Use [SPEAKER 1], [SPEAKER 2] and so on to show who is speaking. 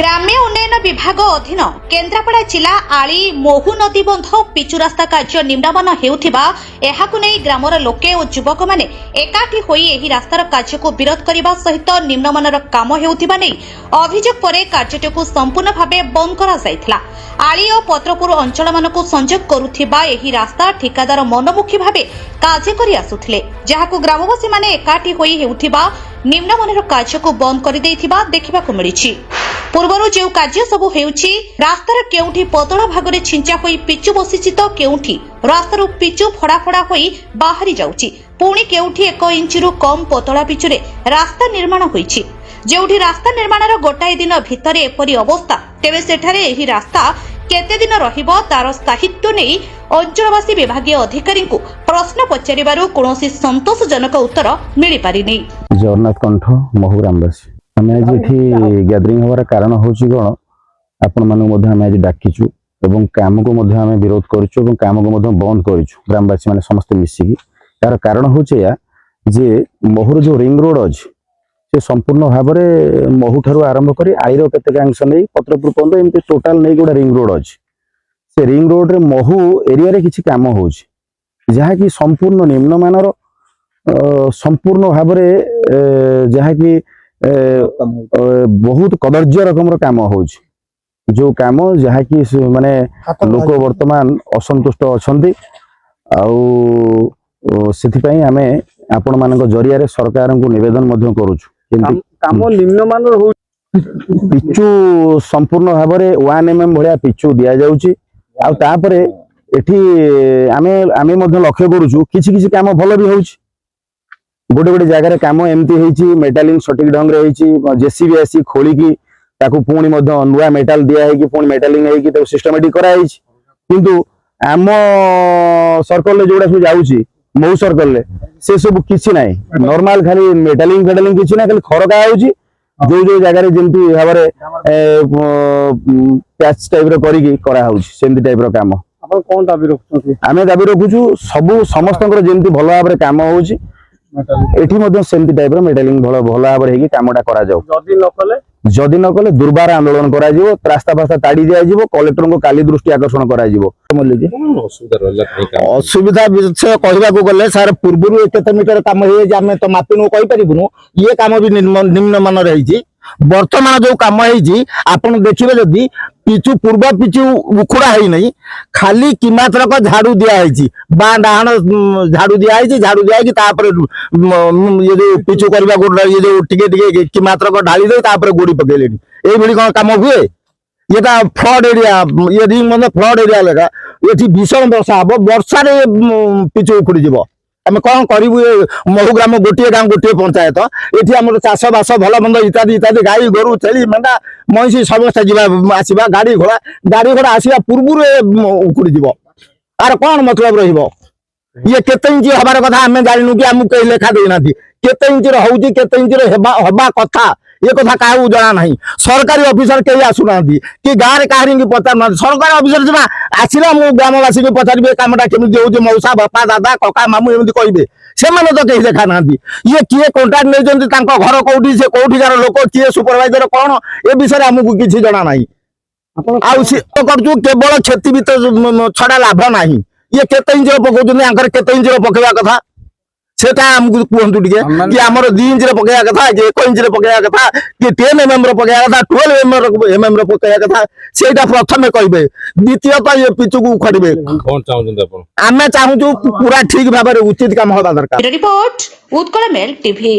[SPEAKER 1] ग्राम्य उन्नयन विभाग अधीन केन्द्रापड़ा जिला आली मोहु नदी बंध पिचु रास्ता कार्य निम्नमान हेउथिबा एहाकु नै ग्रामर लोके और युवक माने एकाठी होई एही रास्तार कार्य को विरोध करने सहित निम्नमानर काम हेउथिबा नै अभियोग परे कार्यटिकु संपूर्ण भावे बंद करा जायथिला। आली और पत्रपुर अंचल मानकु संजोग करुथिबा एही रास्ता ठिकादार मनमुखी भावे कार्य करि आसुथिले, जहाकु ग्रामवासी माने एकाठी होई हेउथिबा निम्नमानर कार्य को बंद करि दैथिबा देखिबाकु मिलिछि। पूर्वर जो कार्य सब हेउछि रास्तार केउठी पतला भागरे छिंचा होई पिचु बसिछि तो केउठी रास्तार पिचु फड़ा फड़ा होई बाहरी जाउछि, पुणी केउठी 1 इंचरू कम पतला पिचुरे रास्ता निर्माण होईछि। जेउठी रास्ता निर्माणर गोटाए दिन भितरे एपरि अवस्था, तेबे सेठारे एही रास्ता केते दिन रहिबो तार स्थायित्व नै अंचलवासी विभागीय अधिकारी को प्रश्न पचारिबारु कोनोसी संतोषजनक उत्तर मिलि पारिनी।
[SPEAKER 2] जगन्नाथ कंठ महू ग्रामवासी आम आज ये गैदरिंग हमार कारण हूँ कौन आपण मानक आज डाकिचु एवं काम को आम विरोध करुँ काम को बंद करूँ ग्रामवासी मैंने समस्त मिसिकी। यार कारण हूँ या जे महूर जो रिंग रोड अच्छे से संपूर्ण भाव में महू ठार आरंभ कर आईर केत अंश नहीं पत्रपुर पर्यटन एमती टोटाल नहीं गोटे रिंग रोड अच्छे से रिंग रोड रे महू एरिया रे किसी काम हो जहाँकि संपूर्ण निम्नमानर संपूर्ण भाव में जहाँकि बहुत कदर्य रकम काम हो जो काम जहाँकि माने लोक वर्तमान असंतुष्ट अच्छा आमे आपण मान जरिया सरकार को निवेदन कम निम्नमान पिचु संपूर्ण भाव में 1 mm भाया पिचु दि जापर आमे लक्ष्य करूँ किसी काम भल भी हो गोटे गोटे जगार कम एमती मेटालिंग सठिक ढंग से जेसीबी आसी खोलिकी पुणी नुआ मेटाल दिखाई पुणी मेटालिंग होगी सिस्टमेटिक कराई किंतु आम सर्कल जोड़ा सब जाऊँगी मऊ सर्कल से सब किसी ना नॉर्मल खाली मेटालिंग फेटालिंग किसी ना खाली खरका हो जो जो जगार जमी भाव पैच टाइप करमती टाइप काम
[SPEAKER 3] कौन दाबी रखुं
[SPEAKER 2] आम दाबी रखुचु सबू समस्त जमी भल भाव काम हो सेमती टाइप मेटालिंग भल भाव में कामटा करा जदि न कले दुर्बार आंदोलन करा रास्ता फास्ता ताड़ी दिया कलेक्टर को काली दृष्टि आकर्षण करा
[SPEAKER 3] असुविधा विषय कहवाक गले सार पूर्व केते मीटर काम हो तो मापी कही पारूँ ये कम भी निम्नमान रही वर्तमान जो कम आपन देखिए जदि पिचु पूर्व पिचु उखुड़ा है नहीं खाली किमात्रक झाड़ू दिखाई डाण झाड़ू दिखाई झाड़ू दिखाई ये जो पिचु करने ये जो टे किमात्रक ढाली दे गोड़ी पकड़े ये कौन कम हुए ये फ्लड एरिया ये रिंग फ्लड एरिया लेखा ये भीषण वर्षा हम वर्षा पिचु उखुड़ी जीव आम कौन करूँ महू ग्राम गोटे गाँव गोटे पंचायत ये आम चाष बास भल मंद इत्यादि इत्यादि गाई गोरु छेली मेढ़ा महिषी समस्त जावा आसवा गाड़ी घोड़ा आसवा पूर्व उखुड़ी जीव तार कौन मतलब ये केते इंच हबार कथा आम जानू कि आमको कहीं लेखा देना केते इंच होती केते इंच हवा कथा ये कथा क्या जना ना सरकारी ऑफिसर कहीं आसुना कि गाँव में कहीं पचार सरकारी ऑफिसर सीना आसला मु ग्रामवासी को पचारे कमटा केमी हो मौसा बापा दादा कका मामू एमती कहे से तो कहीं देखा ना ये किए कंट्राक्ट नहीं घर कौटी से कौटिकार लोक किए सुपरवाइजर कौन ए विषय आमको किसी जना ना करूँ केवल क्षति भी छड़ा लाभ ना ये केते इंच पकाउछन्ति केते इंच पकेवा कथा सेटा हमको कहतु कि आमर 2 इंच पकड़ा कथा कि 1 इंच पकड़ा कथा कि 10 mm पकड़ा कथा 12 mm पकड़ा कथा सेटा प्रथम कहे द्वितीयतः ये पिचु को उखाड़े आम चाहूँ पूरा ठीक भाव उचित काम होगा दरकार।
[SPEAKER 1] Report Utkal Mail TV.